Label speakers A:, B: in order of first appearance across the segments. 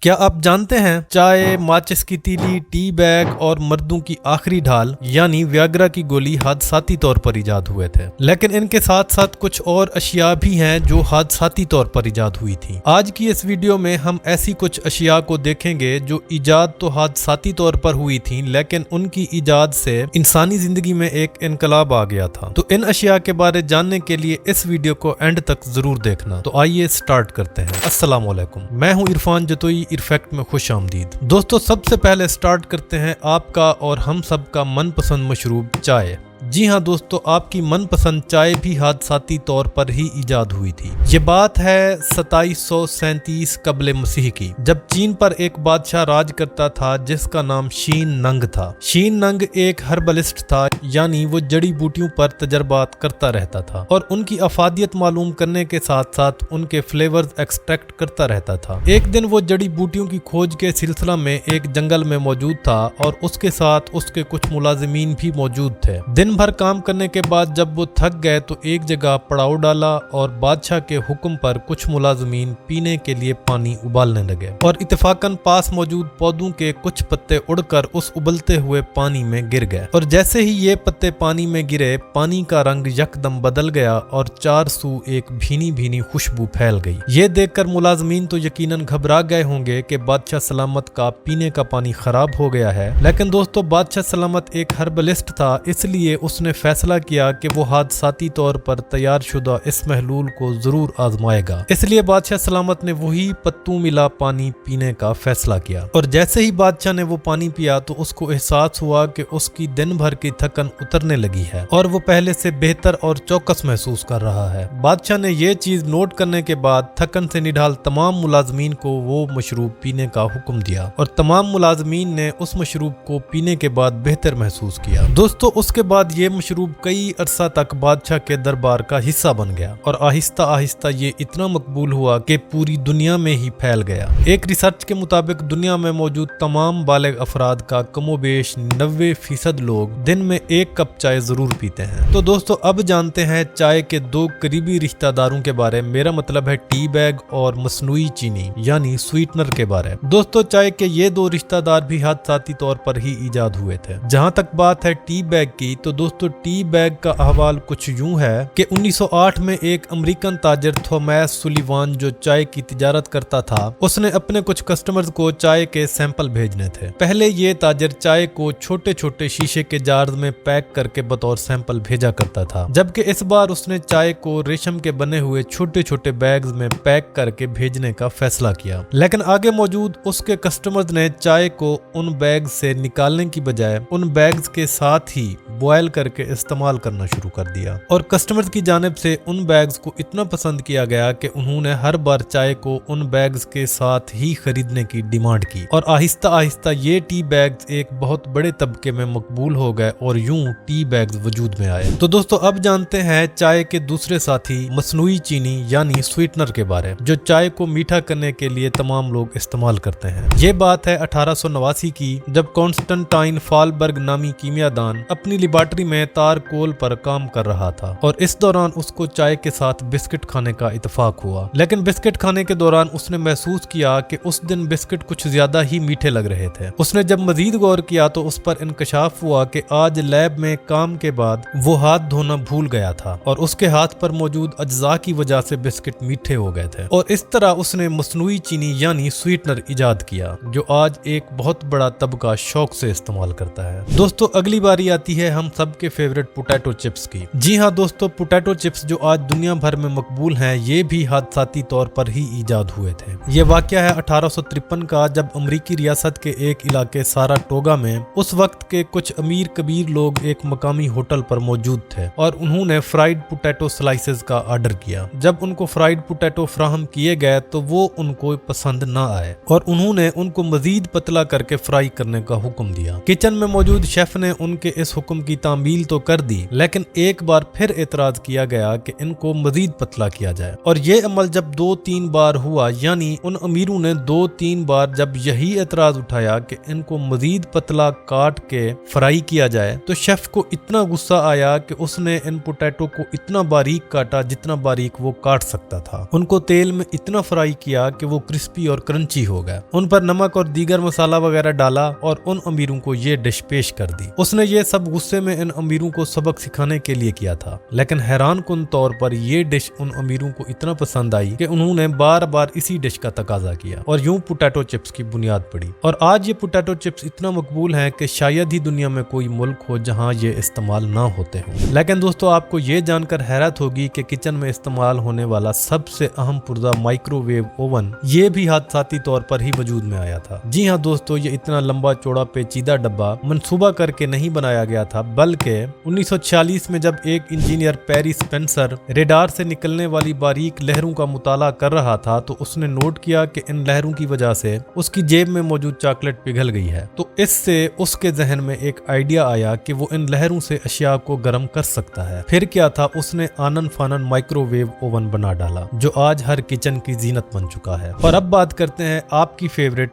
A: क्या आप जानते हैं चाय, माचिस की तीली, टी बैग और मर्दों की आखिरी ढाल यानी व्याग्रा की गोली हादसाती तौर पर इजाद हुए थे। लेकिन इनके साथ साथ कुछ और अशिया भी हैं जो हादसाती तौर पर इजाद हुई थी। आज की इस वीडियो में हम ऐसी कुछ अशिया को देखेंगे जो इजाद तो हादसाती तौर पर हुई थी, लेकिन उनकी इजाद से इंसानी जिंदगी में एक इनकलाब आ गया था। तो इन अशिया के बारे जानने के लिए इस वीडियो को एंड तक जरूर देखना। तो आइए स्टार्ट करते हैं। अस्सलाम वालेकुम, मैं हूँ इरफान जतोई, इरफेक्ट में खुश आमदीद। दोस्तों, सबसे पहले स्टार्ट करते हैं आपका और हम सब का मनपसंद मशरूब चाय। जी हाँ दोस्तों, आपकी मनपसंद चाय भी हादसाती तौर पर ही इजाद हुई थी। ये बात है 2737 कबले मसीह की, जब चीन पर एक बादशाह राज करता था जिसका नाम शीन नंग था। शीन नंग एक हर्बलिस्ट था, यानी वो जड़ी बूटियों पर तजर्बात करता रहता था और उनकी अफादियत मालूम करने के साथ साथ उनके फ्लेवर्स एक्सट्रैक्ट करता रहता था। एक दिन वो जड़ी बूटियों की खोज के सिलसिला में एक जंगल में मौजूद था और उसके साथ उसके कुछ मुलाजिमीन भी मौजूद थे। दिन भर काम करने के बाद जब वो थक गए तो एक जगह पड़ाव डाला और बादशाह के हुक्म पर कुछ मुलाजिमीन पीने के लिए पानी उबालने लगे और इत्तेफाकन पास मौजूद पौधों के कुछ पत्ते उड़कर उस उबलते हुए पानी में गिर गए और जैसे ही ये पत्ते पानी में गिरे, पानी का रंग यकदम बदल गया और चार सू एक भीनी भीनी खुशबू फैल गई। ये देखकर मुलाजिमीन तो यकीनन घबरा गए होंगे कि बादशाह सलामत का पीने का पानी खराब हो गया है। लेकिन दोस्तों, बादशाह सलामत एक हर्बलिस्ट था, इसलिए उसने फैसला किया कि वो हादसाती तौर पर तैयार शुदा इस महलूल को जरूर आजमाएगा। इसलिए बादशाह सलामत ने वही पत्तू मिला पानी पीने का फैसला किया और जैसे ही बादशाह ने वो पानी पिया तो उसको एहसास हुआ कि उसकी दिन भर की थकन उतरने लगी है और वो पहले से बेहतर और चौकस महसूस कर रहा है। बादशाह ने ये चीज नोट करने के बाद थकन से निढाल तमाम मुलाजमीन को वो मशरूब पीने का हुक्म दिया और तमाम मुलाजमीन ने उस मशरूब को पीने के बाद बेहतर महसूस किया। दोस्तों, उसके बाद ये मशरूब कई अरसा तक बादशाह के दरबार का हिस्सा बन गया और आहिस्ता आहिस्ता ये इतना मकबूल हुआ कि पूरी दुनिया में ही फैल गया। एक रिसर्च के मुताबिक दुनिया में मौजूद तमाम बालिग अफराद का कमोबेश 90% लोग दिन में एक कप चाय जरूर पीते हैं। तो दोस्तों, अब जानते हैं चाय के दो करीबी रिश्तेदारों के बारे, मेरा मतलब है टी बैग और मसनूई चीनी यानी स्वीटनर के बारे। दोस्तों, चाय के ये दो रिश्तेदार भी हादसाती तौर पर ही इजाद हुए थे। जहाँ तक बात है टी बैग की, तो दोस्तों टी बैग का अहवाल कुछ यूं है कि 1908 में एक अमेरिकन ताजर थॉमस सुलिवान जो चाय की तिजारत करता था, उसने अपने कुछ कस्टमर्स को चाय के सैंपल भेजने थे। पहले ये ताजर चाय को छोटे छोटे शीशे के जार्स में पैक करके बतौर सैंपल भेजा करता था, जबकि इस बार उसने चाय को रेशम के बने हुए छोटे छोटे बैग्स में पैक करके भेजने का फैसला किया। लेकिन आगे मौजूद उसके कस्टमर्स ने चाय को उन बैग्स से निकालने की बजाय उन बैग्स के साथ ही बॉयल करके इस्तेमाल करना शुरू कर दिया और कस्टमर्स की जानिब से उन बैग्स को इतना पसंद किया गया कि उन्होंने हर बार चाय को उन बैग्स के साथ ही खरीदने की डिमांड की और आहिस्ता आहिस्ता ये टी बैग्स एक बहुत बड़े तबके में मकबूल हो गए और यूं टी बैग्स वजूद में आए। तो दोस्तों, अब जानते हैं चाय के दूसरे साथी मसनूई चीनी यानी स्वीटनर के बारे, जो चाय को मीठा करने के लिए तमाम लोग इस्तेमाल करते हैं। ये बात है 1889 की, जब कॉन्स्टेंटाइन फॉलबर्ग नामी कीमियादान अपनी लेबॉरेटरी में तार कोल पर काम कर रहा था और इस दौरान उसको चाय के साथ बिस्किट खाने का इत्तेफाक हुआ। लेकिन बिस्किट खाने के दौरान उसने महसूस किया कि उस दिन बिस्किट कुछ ज्यादा ही मीठे लग रहे थे। उसने जब मजीद गौर किया तो उस पर इंकशाफ हुआ कि आज लैब में काम के बाद वो हाथ धोना भूल गया था और उसके हाथ पर मौजूद अज्जा की वजह से बिस्किट मीठे हो गए थे और इस तरह उसने मसनूई चीनी यानी स्वीटनर इजाद किया, जो आज एक बहुत बड़ा तबका शौक से इस्तेमाल करता है। दोस्तों, अगली बारी आती है हम सबके फेवरेट पोटैटो चिप्स की। जी हाँ दोस्तों, पोटैटो चिप्स जो आज दुनिया भर में मकबूल हैं, ये भी हादसाती तौर पर ही इजाद हुए थे। ये वाकया है 1853 का, जब अमरीकी रियासत के एक इलाके साराटोगा में उस वक्त के कुछ अमीर कबीर लोग एक मकामी होटल पर मौजूद थे और उन्होंने फ्राइड पोटैटो स्लाइसेस का ऑर्डर किया। जब उनको फ्राइड पोटैटो फ्राहम किए गए तो वो उनको पसंद न आए और उन्होंने उनको मजीद पतला करके फ्राई करने का हुक्म दिया। किचन में मौजूद शेफ ने उनके इस हुक्म की तामील तो कर दी, लेकिन एक बार फिर एतराज किया गया कि इनको मजीद पतला किया जाए। और ये अमल जब 2-3 बार हुआ, यानी उन अमीरों ने 2-3 बार जब यही एतराज उठाया कि इनको मजीद पतला काट के फ्राई किया जाए, तो शेफ को इतना गुस्सा आया कि उसने इन पोटैटो को इतना बारीक काटा जितना बारीक वो काट सकता था। उनको तेल में इतना फ्राई किया कि वो क्रिस्पी और क्रंची हो गए। उन पर नमक और दीगर मसाला वगैरह डाला और उन अमीरों को ये डिश पेश कर दी। उसने ये सब गुस्से में इन अमीरों को सबक सिखाने के लिए किया था, लेकिन हैरान कुन तौर पर ये डिश उन अमीरों को इतना पसंद आई कि उन्होंने बार बार इसी डिश का तकाजा किया और यूं पोटैटो चिप्स की बुनियाद पड़ी। और आज ये पोटैटो चिप्स इतना मकबूल है कि शायद ही दुनिया में कोई मुल्क हो जहां ये इस्तेमाल ना होते हों। लेकिन दोस्तों, आपको ये जानकर हैरत होगी कि किचन में इस्तेमाल होने वाला सबसे अहम पुर्जा माइक्रोवेव ओवन ये भी हादसाती तौर पर ही वजूद में आया था। जी हाँ दोस्तों, ये इतना लंबा चौड़ा पेचीदा डब्बा मंसूबा करके नहीं बनाया गया था, बल्कि 1946 में जब एक इंजीनियर पेरी स्पेंसर रेडार से निकलने वाली बारीक लहरों का मुताला कर रहा था, तो उसने नोट किया कि इन लहरों की वजह से उसकी जेब में मौजूद चॉकलेट पिघल गई है। तो इससे उसके जहन में एक आइडिया आया कि वो इन लहरों से अशिया को गर्म कर सकता है। फिर क्या था, उसने आनन फानन माइक्रोवेव ओवन बना डाला, जो आज हर किचन की जीनत बन चुका है। और अब बात करते हैं आपकी फेवरेट,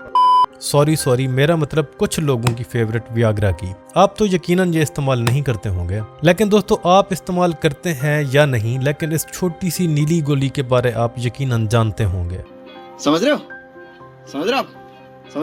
A: सॉरी मेरा मतलब कुछ लोगों की फेवरेट वियाग्रा की। आप तो यकीनन ये इस्तेमाल नहीं करते होंगे, लेकिन दोस्तों आप इस्तेमाल करते हैं या नहीं, लेकिन इस छोटी सी नीली गोली के बारे आप यकीनन जानते होंगे।
B: समझ रहे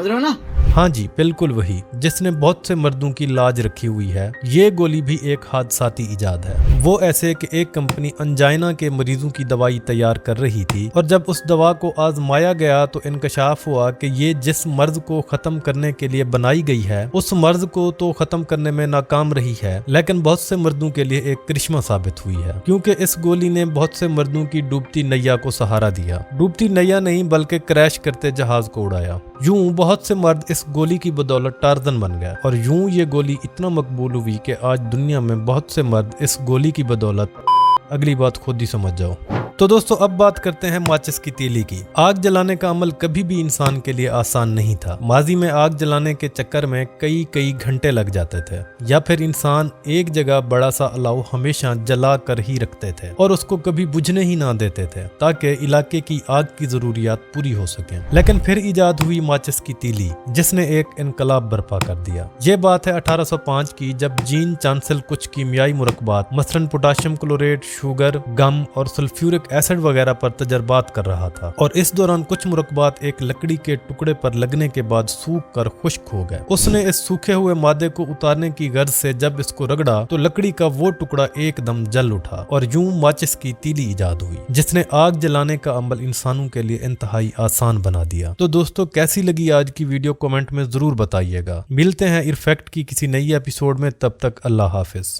B: हो ना?
A: हाँ जी, बिल्कुल वही जिसने बहुत से मर्दों की लाज रखी हुई है। ये गोली भी एक हादसाती इजाद है। वो ऐसे कि एक कंपनी अंजाइना के मरीजों की दवाई तैयार कर रही थी, और जब उस दवा को आजमाया गया तो इंकशाफ हुआ कि ये जिस मर्ज को खत्म करने के लिए बनाई गई है, उस मर्ज को तो खत्म करने में नाकाम रही है, लेकिन बहुत से मर्दों के लिए एक करिश्मा साबित हुई है, क्योंकि इस गोली ने बहुत से मर्दों की डूबती नैया को सहारा दिया। डूबती नैया नहीं, बल्कि क्रैश करते जहाज को उड़ाया। यूं बहुत से मर्द इस गोली की बदौलत टार्जन बन गए, और यूं ये गोली इतना मकबूल हुई कि आज दुनिया में बहुत से मर्द इस गोली की बदौलत, अगली बात खुद ही समझ जाओ। तो दोस्तों अब बात करते हैं माचिस की तीली की। आग जलाने का अमल कभी भी इंसान के लिए आसान नहीं था। माजी में आग जलाने के चक्कर में कई घंटे लग जाते थे, या फिर इंसान एक जगह बड़ा सा अलाव हमेशा जला कर ही रखते थे और उसको कभी बुझने ही ना देते थे, ताकि इलाके की आग की जरूरियात पूरी हो सके। लेकिन फिर इजाद हुई माचिस की तीली, जिसने एक इनकलाब बर्पा कर दिया। ये बात है 1805 की, जब जीन चांसेल कुछ कीमियाई मुरक्बात मसलन पोटाशियम क्लोरेट, शुगर, गम और सल्फ्यूरिक एसिड वगैरह पर तजर्बात कर रहा था, और इस दौरान कुछ मुरक्बात एक लकड़ी के टुकड़े पर लगने के बाद सूख कर खुश्क हो गए। उसने इस सूखे हुए मादे को उतारने की गर्ज से जब इसको रगड़ा तो लकड़ी का वो टुकड़ा एकदम जल उठा, और यूं माचिस की तीली इजाद हुई, जिसने आग जलाने का अमल इंसानों के लिए इंतहाई आसान बना दिया। तो दोस्तों कैसी लगी आज की वीडियो कमेंट में जरूर बताइएगा। मिलते हैं इरफेक्ट की किसी नई एपिसोड में, तब तक अल्लाह हाफिज।